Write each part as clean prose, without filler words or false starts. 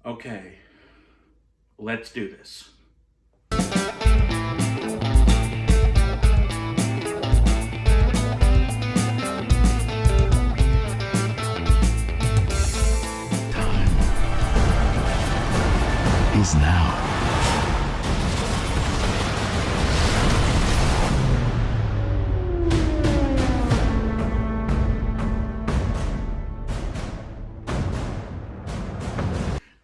Okay, let's do this. Is now.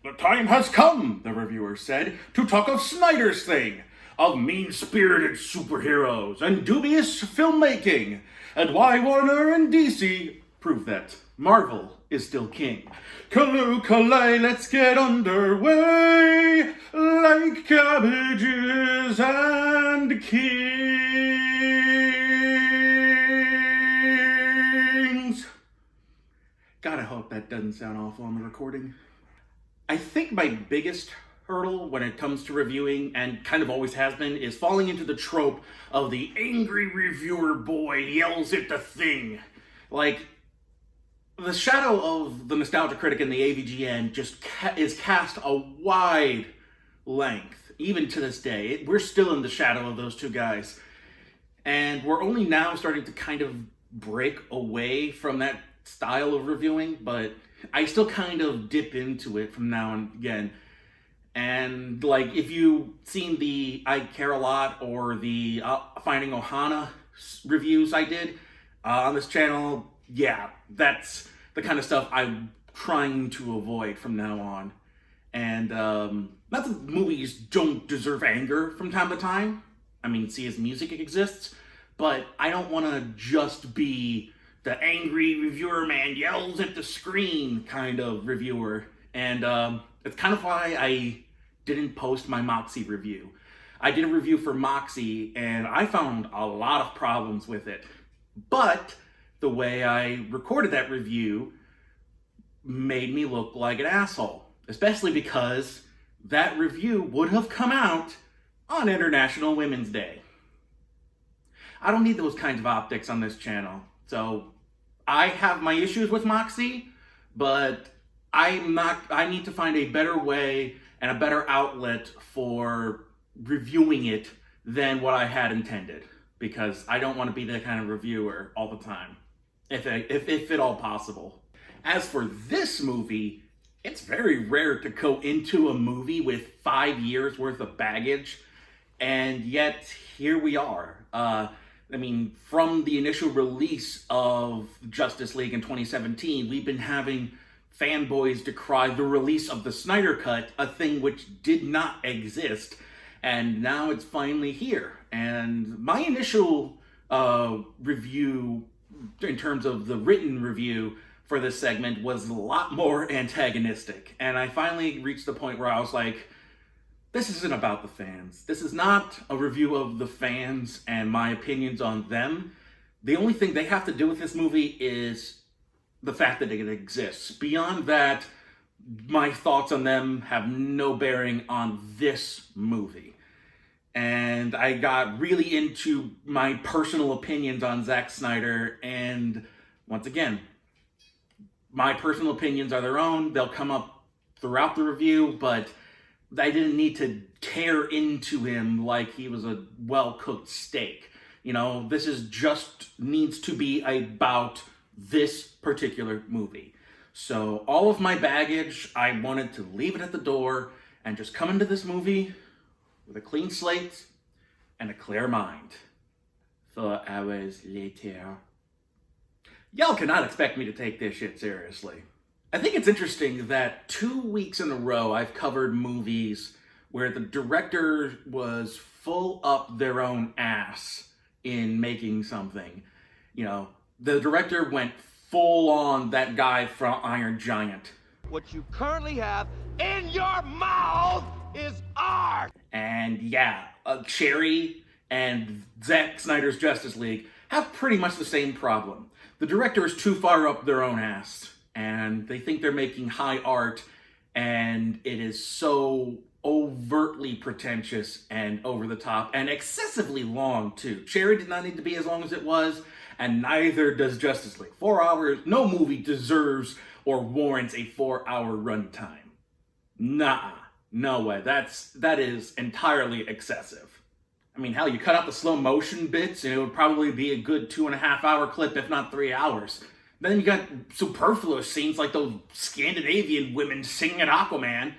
The time has come, the reviewer said, to talk of Snyder's thing, of mean-spirited superheroes and dubious filmmaking, and why Warner and DC prove that Marvel is still king. Kaloo-kalay, let's get underway, like cabbages and kings. God, I hope that doesn't sound awful on the recording. I think my biggest hurdle when it comes to reviewing, and kind of always has been, is falling into the trope of the angry reviewer boy yells at the thing. Like, the shadow of the nostalgia critic and the AVGN just is cast a wide length, even to this day. We're still in the shadow of those two guys. And we're only now starting to kind of break away from that style of reviewing, but I still kind of dip into it from now and again. And like, if you've seen the I Care a Lot or the Finding Ohana reviews I did on this channel, yeah, that's the kind of stuff I'm trying to avoid from now on. And not that movies don't deserve anger from time to time. I mean, see, as music exists, but I don't want to just be the angry reviewer man yells at the screen kind of reviewer. And it's kind of why I didn't post my Moxie review. I did a review for Moxie and I found a lot of problems with it. But the way I recorded that review made me look like an asshole. Especially because that review would have come out on International Women's Day. I don't need those kinds of optics on this channel. So I have my issues with Moxie, but I need to find a better way and a better outlet for reviewing it than what I had intended, because I don't want to be that kind of reviewer all the time, if at all possible. As for this movie, it's very rare to go into a movie with 5 years worth of baggage, and yet here we are. I mean, from the initial release of Justice League in 2017, we've been having fanboys decry the release of the Snyder Cut, a thing which did not exist, and now it's finally here. And my initial review, in terms of the written review for this segment, was a lot more antagonistic. And I finally reached the point where I was like, this isn't about the fans. This is not a review of the fans and my opinions on them. The only thing they have to do with this movie is the fact that it exists. Beyond that, my thoughts on them have no bearing on this movie. And I got really into my personal opinions on Zack Snyder, and once again, my personal opinions are their own. They'll come up throughout the review, but I didn't need to tear into him like he was a well-cooked steak. You know, this is just needs to be about this particular movie. So all of my baggage, I wanted to leave it at the door and just come into this movie with a clean slate and a clear mind. 4 hours later. Y'all cannot expect me to take this shit seriously. I think it's interesting that 2 weeks in a row I've covered movies where the director was full up their own ass in making something. You know, the director went full on that guy from Iron Giant. What you currently have in your mouth is art! And yeah, Cherry and Zack Snyder's Justice League have pretty much the same problem. The director is too far up their own ass, and they think they're making high art, and it is so overtly pretentious and over the top and excessively long too. Cherry did not need to be as long as it was, and neither does Justice League. 4 hours, no movie deserves or warrants a 4-hour runtime. Nah, no way. That is entirely excessive. I mean, hell, you cut out the slow motion bits, and it would probably be a good 2.5 hour clip, if not 3 hours. Then you got superfluous scenes like those Scandinavian women singing at Aquaman.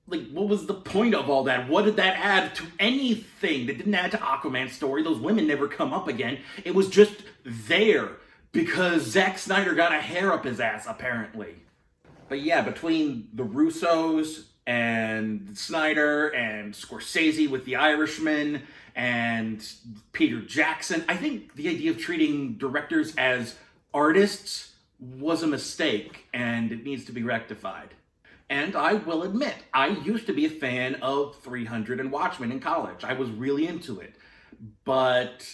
Like, what was the point of all that? What did that add to anything? That didn't add to Aquaman's story. Those women never come up again. It was just there because Zack Snyder got a hair up his ass, apparently. But yeah, between the Russos and Snyder and Scorsese with The Irishman and Peter Jackson, I think the idea of treating directors as artists was a mistake and it needs to be rectified. And I will admit, I used to be a fan of 300 and Watchmen in college. I was really into it. But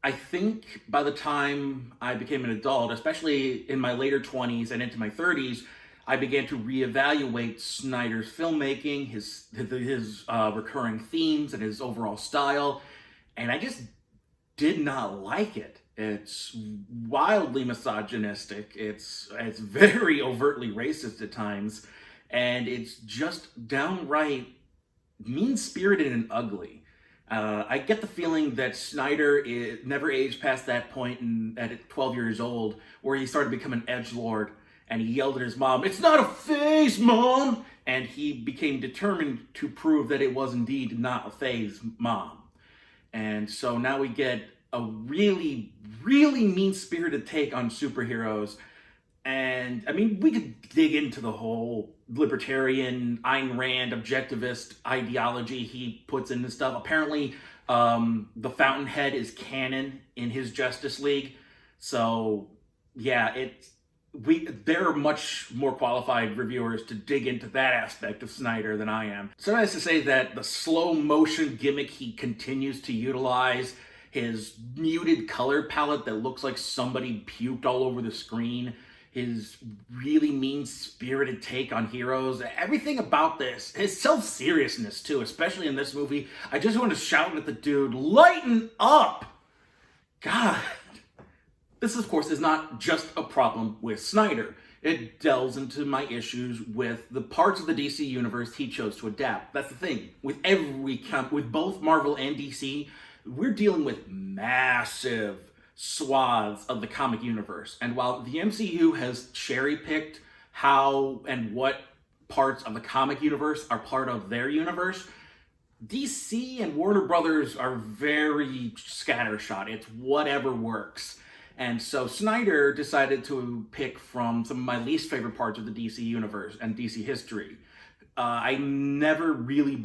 I think by the time I became an adult, especially in my later 20s and into my 30s, I began to reevaluate Snyder's filmmaking, his recurring themes, and his overall style. And I just did not like it. It's wildly misogynistic. It's very overtly racist at times. And it's just downright mean-spirited and ugly. I get the feeling that Snyder never aged past that point at 12 years old where he started becoming an edgelord and he yelled at his mom, "It's not a phase, Mom!" And he became determined to prove that it was indeed not a phase, Mom. And so now we get a really, really mean-spirited take on superheroes. And I mean, we could dig into the whole libertarian, Ayn Rand, objectivist ideology he puts in this stuff. Apparently, the Fountainhead is canon in his Justice League. So, yeah, there are much more qualified reviewers to dig into that aspect of Snyder than I am. So as to say that the slow motion gimmick he continues to utilize, his muted color palette that looks like somebody puked all over the screen, his really mean-spirited take on heroes, everything about this, his self-seriousness too, especially in this movie. I just want to shout at the dude, lighten up! God. This, of course, is not just a problem with Snyder. It delves into my issues with the parts of the DC universe he chose to adapt. That's the thing. With both Marvel and DC, we're dealing with massive swaths of the comic universe. And while the MCU has cherry-picked how and what parts of the comic universe are part of their universe, DC and Warner Brothers are very scattershot. It's whatever works. And so Snyder decided to pick from some of my least favorite parts of the DC universe and DC history. I never really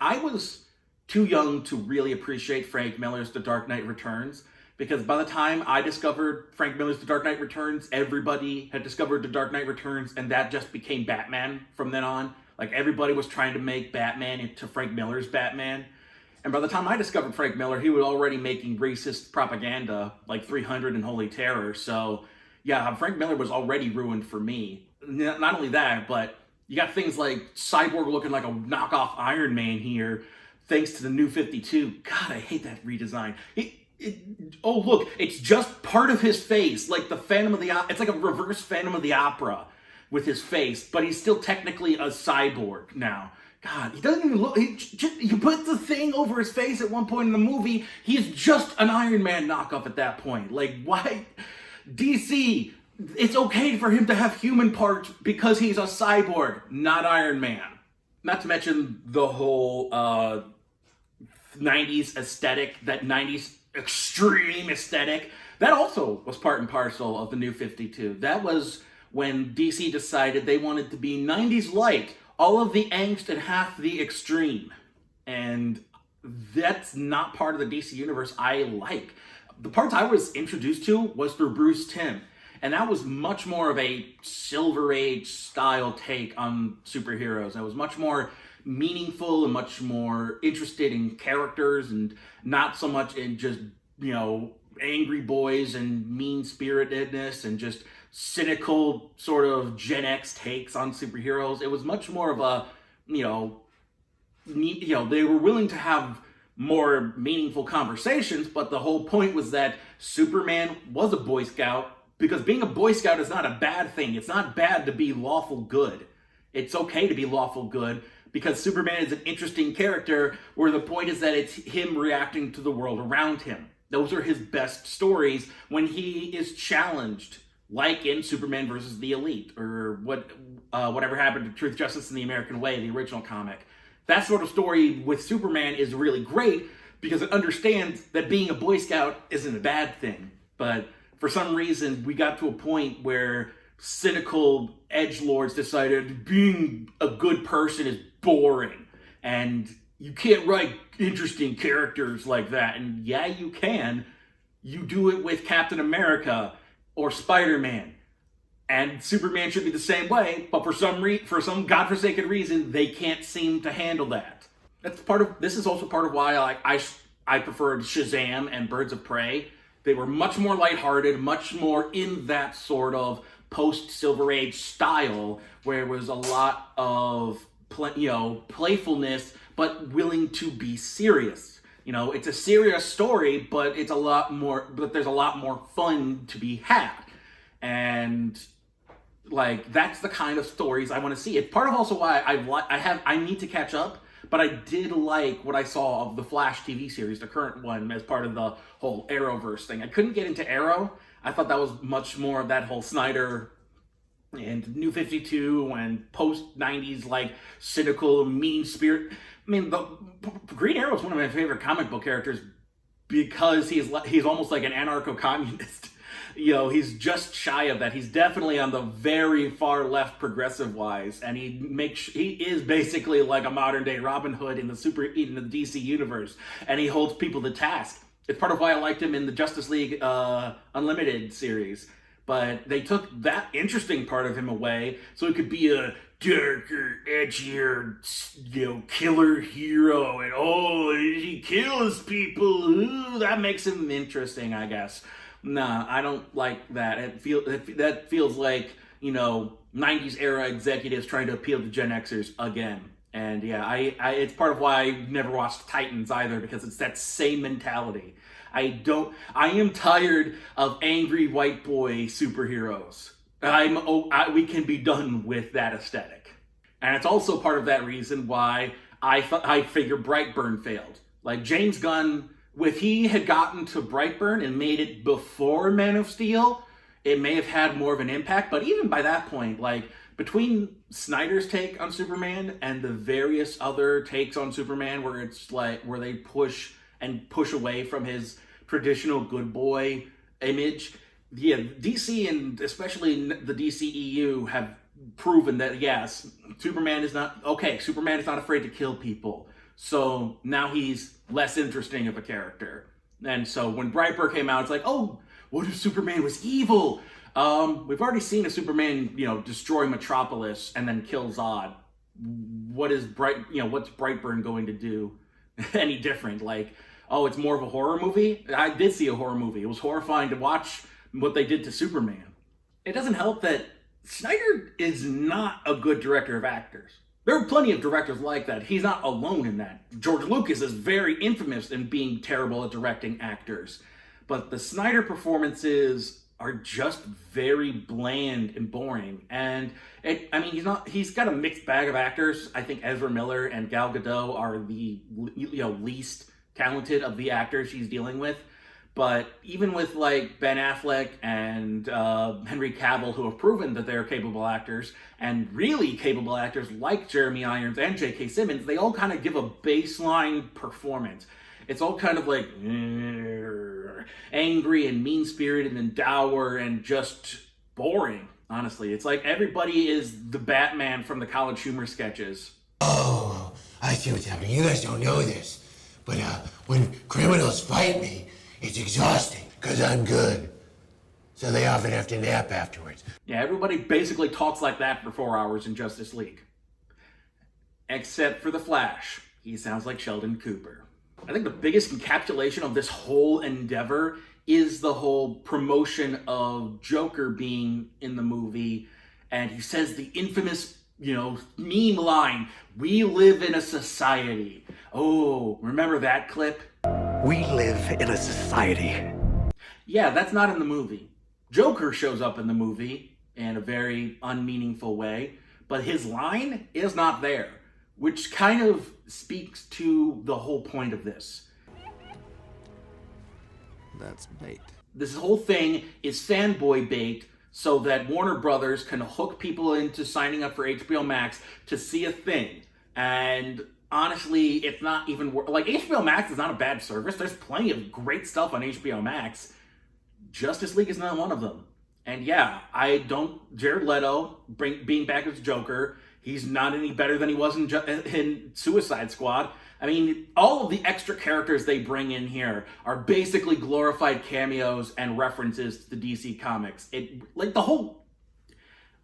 I was too young to really appreciate Frank Miller's The Dark Knight Returns, because by the time I discovered Frank Miller's The Dark Knight Returns, everybody had discovered The Dark Knight Returns, and that just became Batman from then on. Like, everybody was trying to make Batman into Frank Miller's Batman. And by the time I discovered Frank Miller, he was already making racist propaganda like 300 and Holy Terror. So, yeah, Frank Miller was already ruined for me. Not only that, but you got things like Cyborg looking like a knockoff Iron Man here, thanks to the New 52. God, I hate that redesign. Oh, look, it's just part of his face, like the Phantom of the Opera. It's like a reverse Phantom of the Opera with his face, but he's still technically a cyborg now. God, he doesn't even look. You put the thing over his face at one point in the movie. He's just an Iron Man knockoff at that point. Like, why? DC, it's okay for him to have human parts because he's a cyborg, not Iron Man. Not to mention the whole 90s aesthetic, that 90s extreme aesthetic. That also was part and parcel of the New 52. That was when DC decided they wanted to be 90s light. All of the angst and half the extreme. And that's not part of the DC universe I like. The parts I was introduced to was through Bruce Timm. And that was much more of a Silver Age style take on superheroes. It was much more meaningful and much more interested in characters and not so much in just, angry boys and mean-spiritedness and just cynical sort of Gen X takes on superheroes. It was much more of a, they were willing to have more meaningful conversations, but the whole point was that Superman was a Boy Scout, because being a Boy Scout is not a bad thing. It's not bad to be lawful good. It's okay to be lawful good, because Superman is an interesting character where the point is that it's him reacting to the world around him. Those are his best stories when he is challenged, like in Superman versus the Elite, or whatever happened to Truth, Justice, and the American Way, the original comic. That sort of story with Superman is really great because it understands that being a Boy Scout isn't a bad thing. But for some reason, we got to a point where cynical edgelords decided being a good person is boring. And you can't write interesting characters like that. And yeah, you can. You do it with Captain America or Spider-Man. And Superman should be the same way, but for some godforsaken reason, they can't seem to handle that. This is also part of why I preferred Shazam and Birds of Prey. They were much more lighthearted, much more in that sort of post-Silver Age style, where it was a lot of playfulness, but willing to be serious. It's a serious story, but there's a lot more fun to be had. And that's the kind of stories I want to see. It's part of also why I need to catch up, but I did like what I saw of the Flash TV series, the current one, as part of the whole Arrowverse thing. I couldn't get into Arrow. I thought that was much more of that whole Snyder and New 52 and post-90s, cynical, mean spirit. I mean, the Green Arrow is one of my favorite comic book characters because he's almost like an anarcho-communist. He's just shy of that. He's definitely on the very far left progressive-wise, and he is basically like a modern-day Robin Hood in the DC universe, and he holds people to task. It's part of why I liked him in the Justice League Unlimited series. But they took that interesting part of him away so he could be a darker, edgier, killer hero. And he kills people. Ooh, that makes him interesting, I guess. Nah, I don't like that. That feels like, 90s era executives trying to appeal to Gen Xers again. And yeah, it's part of why I never watched Titans either, because it's that same mentality. I am tired of angry white boy superheroes. We can be done with that aesthetic. And it's also part of that reason why I figure Brightburn failed. James Gunn, if he had gotten to Brightburn and made it before Man of Steel, it may have had more of an impact. But even by that point, between Snyder's take on Superman and the various other takes on Superman where it's where they push away from his traditional good boy image, DC and especially the DCEU have proven that yes, Superman is not afraid to kill people. So now he's less interesting of a character. And so when Brightburn came out, it's what if Superman was evil? We've already seen a Superman, destroy Metropolis and then kill Zod. What's Brightburn going to do any different? It's more of a horror movie? I did see a horror movie. It was horrifying to watch what they did to Superman. It doesn't help that Snyder is not a good director of actors. There are plenty of directors like that. He's not alone in that. George Lucas is very infamous in being terrible at directing actors. But the Snyder performances are just very bland and boring. And he's got a mixed bag of actors. I think Ezra Miller and Gal Gadot are the least talented of the actors he's dealing with. But even with Ben Affleck and Henry Cavill, who have proven that they're capable actors, and really capable actors like Jeremy Irons and J.K. Simmons, they all kind of give a baseline performance. It's all kind of angry and mean-spirited and dour and just boring, honestly. It's like everybody is the Batman from the College Humor sketches. Oh, I see what's happening. You guys don't know this, but when criminals fight me, it's exhausting, because I'm good. So they often have to nap afterwards. Yeah, everybody basically talks like that for 4 hours in Justice League. Except for the Flash. He sounds like Sheldon Cooper. I think the biggest encapsulation of this whole endeavor is the whole promotion of Joker being in the movie. And he says the infamous, meme line, "We live in a society." Oh, remember that clip? We live in a society. Yeah, that's not in the movie. Joker shows up in the movie in a very unmeaningful way, but his line is not there, which kind of speaks to the whole point of this. That's bait. This whole thing is fanboy bait so that Warner Brothers can hook people into signing up for HBO Max to see a thing. And honestly, it's not even like HBO Max is not a bad service. There's plenty of great stuff on HBO Max. Justice League is not one of them. And yeah, Jared Leto being back as Joker, he's not any better than he was in Suicide Squad. I mean, all of the extra characters they bring in here are basically glorified cameos and references to the DC comics.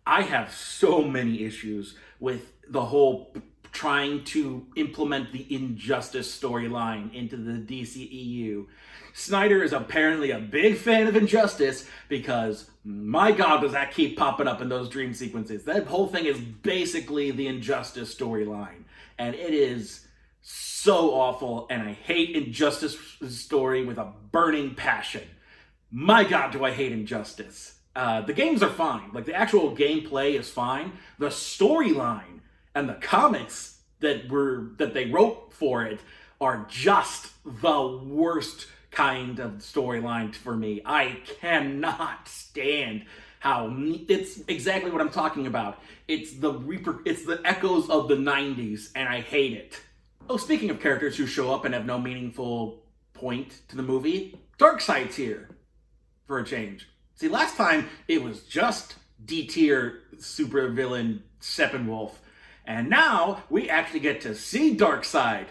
I have so many issues with the whole trying to implement the Injustice storyline into the DCEU. Snyder is apparently a big fan of Injustice because, my God, does that keep popping up in those dream sequences. That whole thing is basically the Injustice storyline. And it is so awful, and I hate Injustice's story with a burning passion. My God, do I hate Injustice. The games are fine. Like, the actual gameplay is fine. The storyline and the comics that they wrote for it are just the worst kind of storyline for me. I cannot stand how it's exactly what I'm talking about. It's the echoes of the 90s, and I hate it. Oh, speaking of characters who show up and have no meaningful point to the movie, Darkseid's here for a change. See, last time it was just D-tier supervillain Steppenwolf, and now we actually get to see Darkseid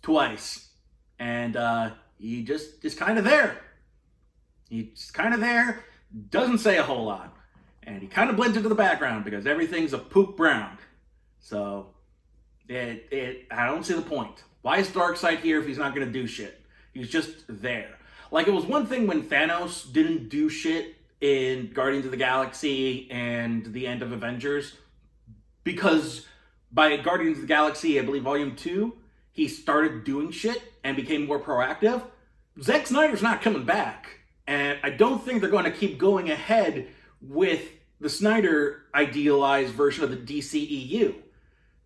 twice, and he just is kind of there. He's kind of there, doesn't say a whole lot, and he kind of blends into the background because everything's a poop brown. So I don't see the point. Why is Darkseid here if he's not going to do shit? He's just there. Like, it was one thing when Thanos didn't do shit in Guardians of the Galaxy and the end of Avengers, because by Guardians of the Galaxy, I believe Volume 2, he started doing shit and became more proactive. Zack Snyder's not coming back. And I don't think they're going to keep going ahead with the Snyder idealized version of the DCEU.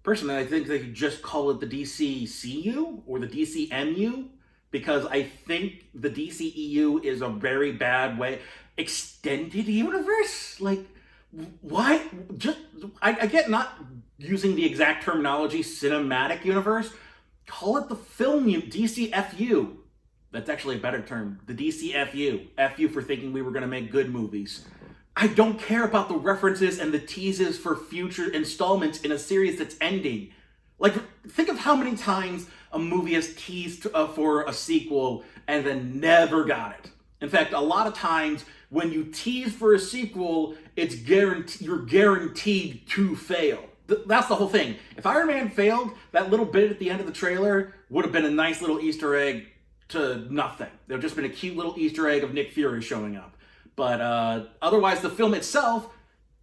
Personally, I think they could just call it the DCCU or the DCMU, because I think the DCEU is a very bad way. Extended universe? Like, why? I get not using the exact terminology, cinematic universe. Call it the film DCFU. That's actually a better term. The DCFU. FU for thinking we were going to make good movies. I don't care about the references and the teases for future installments in a series that's ending. Like, think of how many times a movie has teased for a sequel and then never got it. In fact, a lot of times when you tease for a sequel, you're guaranteed to fail. That's the whole thing. If Iron Man failed, that little bit at the end of the trailer would have been a nice little Easter egg to nothing. There would have just been a cute little Easter egg of Nick Fury showing up. But otherwise, the film itself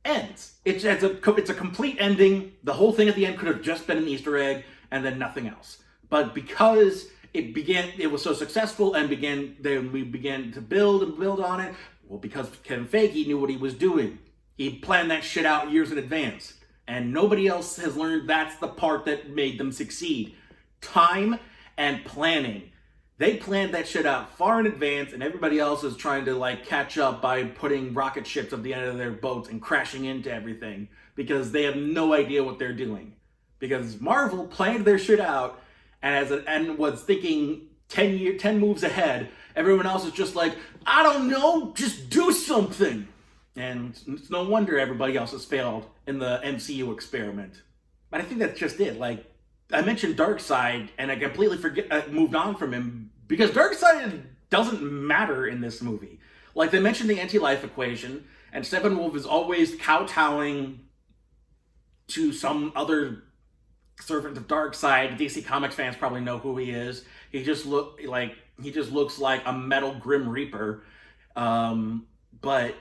ends. It's a complete ending. The whole thing at the end could have just been an Easter egg and then nothing else. But because it was so successful and we began to build on it. Well, because Kevin Feige knew what he was doing. He planned that shit out years in advance. And nobody else has learned that's the part that made them succeed. Time and planning. They planned that shit out far in advance, and everybody else is trying to catch up by putting rocket ships at the end of their boats and crashing into everything because they have no idea what they're doing. Because Marvel planned their shit out and was thinking 10 moves ahead. Everyone else is just like, I don't know, just do something. And it's no wonder everybody else has failed in the MCU experiment. But I think that's just it. I mentioned Darkseid, and I completely moved on from him because Darkseid doesn't matter in this movie. Like, they mentioned the anti-life equation, and Steppenwolf is always kowtowing to some other servant of Darkseid. DC Comics fans probably know who he is. He just looks like a metal Grim Reaper. But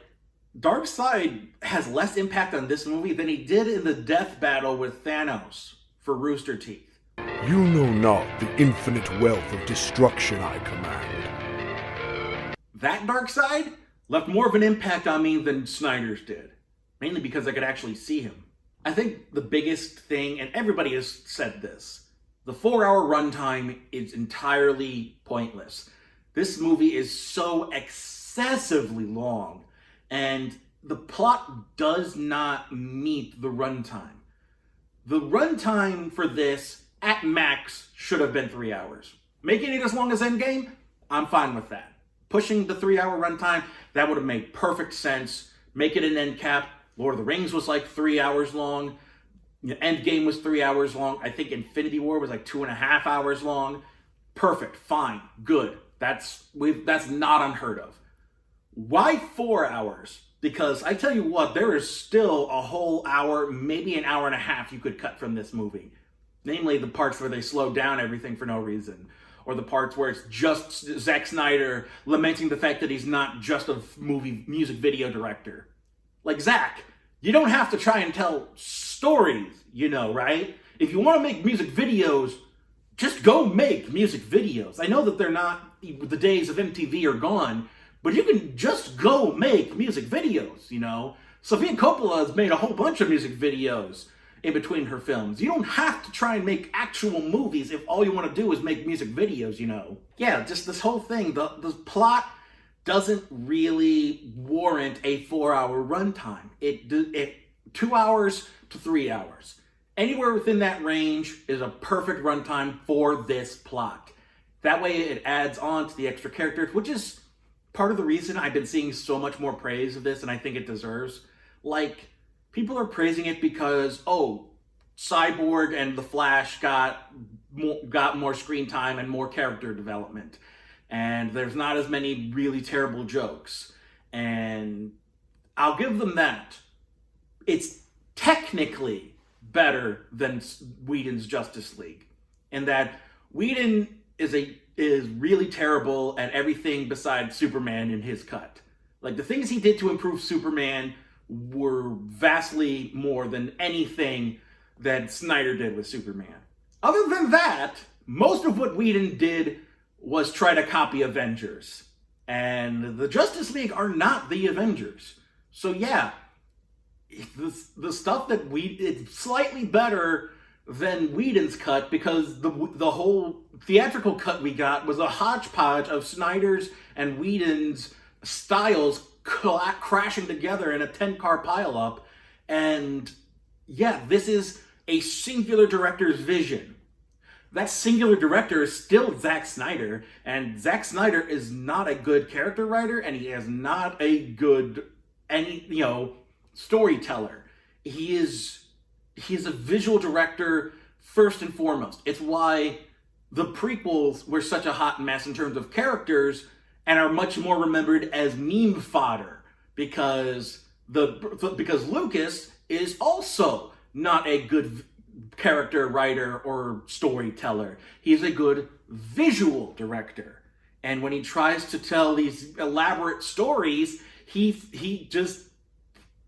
Darkseid has less impact on this movie than he did in the death battle with Thanos for Rooster Teeth. You know not the infinite wealth of destruction I command. That Darkseid left more of an impact on me than Snyder's did. Mainly because I could actually see him. I think the biggest thing, and everybody has said this, the 4-hour runtime is entirely pointless. This movie is so excessively long, and the plot does not meet the runtime. The runtime for this, at max, should have been 3 hours. Making it as long as Endgame, I'm fine with that. Pushing the 3-hour runtime, that would have made perfect sense. Make it an end cap. Lord of the Rings was like 3 hours long. Endgame was 3 hours long. I think Infinity War was like 2.5 hours long. Perfect, fine, good. That's not unheard of. Why 4 hours? Because I tell you what, there is still a whole hour, maybe an hour and a half you could cut from this movie. Namely, the parts where they slow down everything for no reason. Or the parts where it's just Zack Snyder lamenting the fact that he's not just a music video director. Like, Zack, you don't have to try and tell stories, right? If you want to make music videos, just go make music videos. I know that they're not, the days of MTV are gone, but you can just go make music videos, Sofia Coppola has made a whole bunch of music videos in between her films. You don't have to try and make actual movies if all you want to do is make music videos, Yeah, just this whole thing, the plot doesn't really warrant a 4-hour runtime. It 2 hours to 3 hours. Anywhere within that range is a perfect runtime for this plot. That way it adds on to the extra characters, which is part of the reason I've been seeing so much more praise of this, and I think it deserves. Like, people are praising it because, Cyborg and The Flash got more screen time and more character development. And there's not as many really terrible jokes. And I'll give them that. It's technically better than Whedon's Justice League. In that Whedon is really terrible at everything besides Superman in his cut. Like, the things he did to improve Superman were vastly more than anything that Snyder did with Superman. Other than that, most of what Whedon did was try to copy Avengers. And the Justice League are not the Avengers. So yeah, the stuff that it's slightly better than Whedon's cut, because the whole theatrical cut we got was a hodgepodge of Snyder's and Whedon's styles crashing together in a 10-car pileup. And yeah, this is a singular director's vision. That singular director is still Zack Snyder, and Zack Snyder is not a good character writer, and he is not a good storyteller. He's a visual director first and foremost. It's why the prequels were such a hot mess in terms of characters and are much more remembered as meme fodder, because Lucas is also not a good character writer or storyteller. He's a good visual director. And when he tries to tell these elaborate stories, he just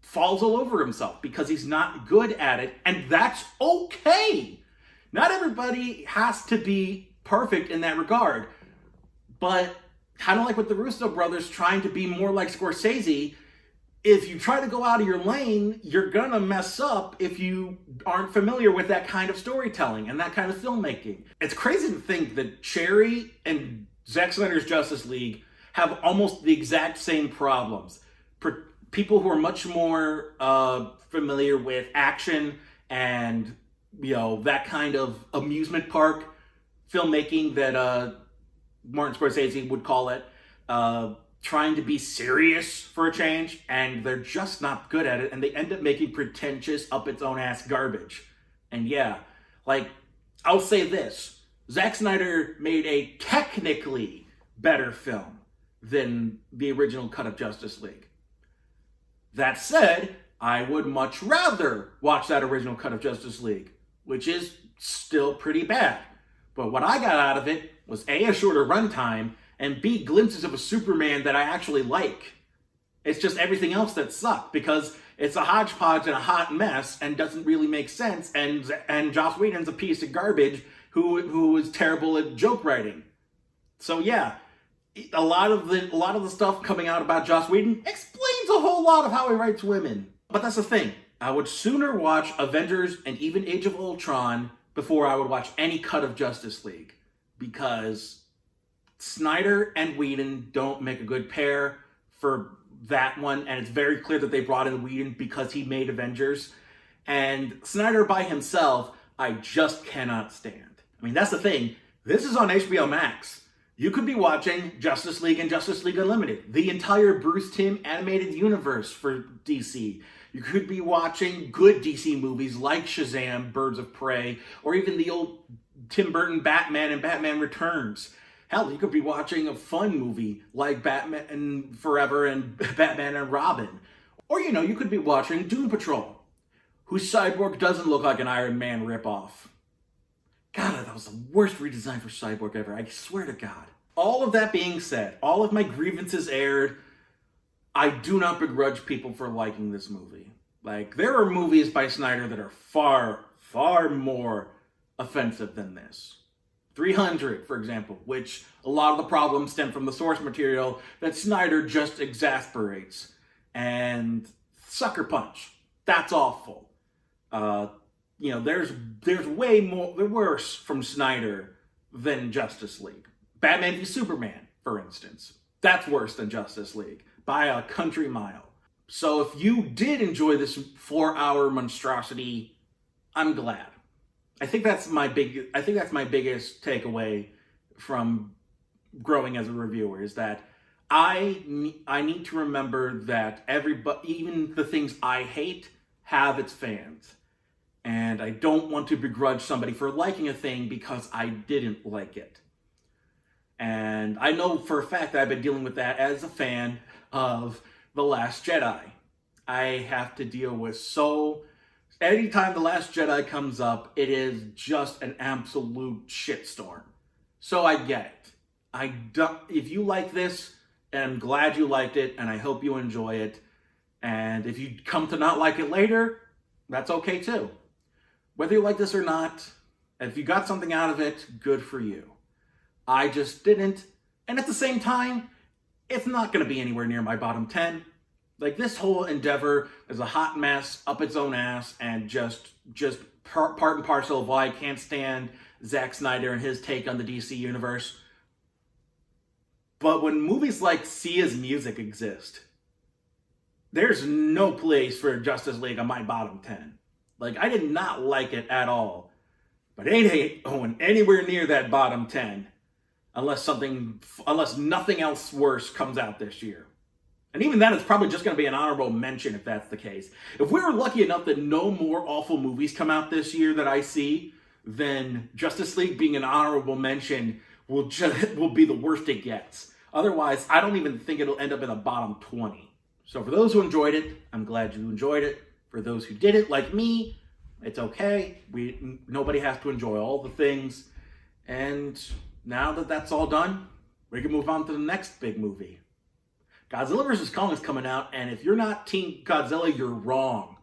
falls all over himself because he's not good at it, and that's okay. Not everybody has to be perfect in that regard. But kind of like with the Russo brothers trying to be more like Scorsese, if you try to go out of your lane, you're gonna mess up if you aren't familiar with that kind of storytelling and that kind of filmmaking. It's crazy to think that Cherry and Zack Snyder's Justice League have almost the exact same problems. For people who are much more familiar with action and that kind of amusement park filmmaking that Martin Scorsese would call it, trying to be serious for a change, and they're just not good at it, and they end up making pretentious, up-its-own-ass garbage. And yeah, I'll say this. Zack Snyder made a technically better film than the original cut of Justice League. That said, I would much rather watch that original cut of Justice League, which is still pretty bad. But what I got out of it was A, a shorter runtime, and B, glimpses of a Superman that I actually like. It's just everything else that sucked, because it's a hodgepodge and a hot mess and doesn't really make sense, and Joss Whedon's a piece of garbage who is terrible at joke writing. So yeah, a lot of the stuff coming out about Joss Whedon explains a whole lot of how he writes women. But that's the thing. I would sooner watch Avengers and even Age of Ultron before I would watch any cut of Justice League, because Snyder and Whedon don't make a good pair for that one, and it's very clear that they brought in Whedon because he made Avengers. And Snyder by himself, I just cannot stand. I mean, that's the thing. This is on HBO Max. You could be watching Justice League and Justice League Unlimited, the entire Bruce Timm animated universe for DC. You could be watching good DC movies like Shazam, Birds of Prey, or even the old Tim Burton Batman and Batman Returns. Hell, you could be watching a fun movie like Batman Forever and Batman and Robin. Or, you could be watching Doom Patrol, whose Cyborg doesn't look like an Iron Man ripoff. God, that was the worst redesign for Cyborg ever, I swear to God. All of that being said, all of my grievances aired, I do not begrudge people for liking this movie. Like, there are movies by Snyder that are far, far more offensive than this. 300, for example, which a lot of the problems stem from the source material that Snyder just exasperates. And Sucker Punch, that's awful. There's way more worse from Snyder than Justice League. Batman v Superman, for instance, that's worse than Justice League by a country mile. So if you did enjoy this 4-hour monstrosity, I'm glad. I think that's my biggest takeaway from growing as a reviewer, is that I need to remember that even the things I hate have its fans. And I don't want to begrudge somebody for liking a thing because I didn't like it. And I know for a fact that I've been dealing with that as a fan of The Last Jedi. I have to deal with anytime The Last Jedi comes up, it is just an absolute shitstorm. So I get it. If you like this, I'm glad you liked it, and I hope you enjoy it. And if you come to not like it later, that's okay too. Whether you like this or not, if you got something out of it, good for you. I just didn't. And at the same time, it's not going to be anywhere near my bottom 10. Like, this whole endeavor is a hot mess up its own ass, and just part and parcel of why I can't stand Zack Snyder and his take on the DC universe. But when movies like Sia's Music exist, there's no place for Justice League on my bottom 10. Like, I did not like it at all. But it ain't going anywhere near that bottom 10 unless nothing else worse comes out this year. And even then, it's probably just going to be an honorable mention if that's the case. If we were lucky enough that no more awful movies come out this year that I see, then Justice League being an honorable mention will be the worst it gets. Otherwise, I don't even think it'll end up in the bottom 20. So for those who enjoyed it, I'm glad you enjoyed it. For those who didn't, like me, it's okay. Nobody has to enjoy all the things. And now that that's all done, we can move on to the next big movie. Godzilla vs. Kong is coming out, and if you're not Team Godzilla, you're wrong.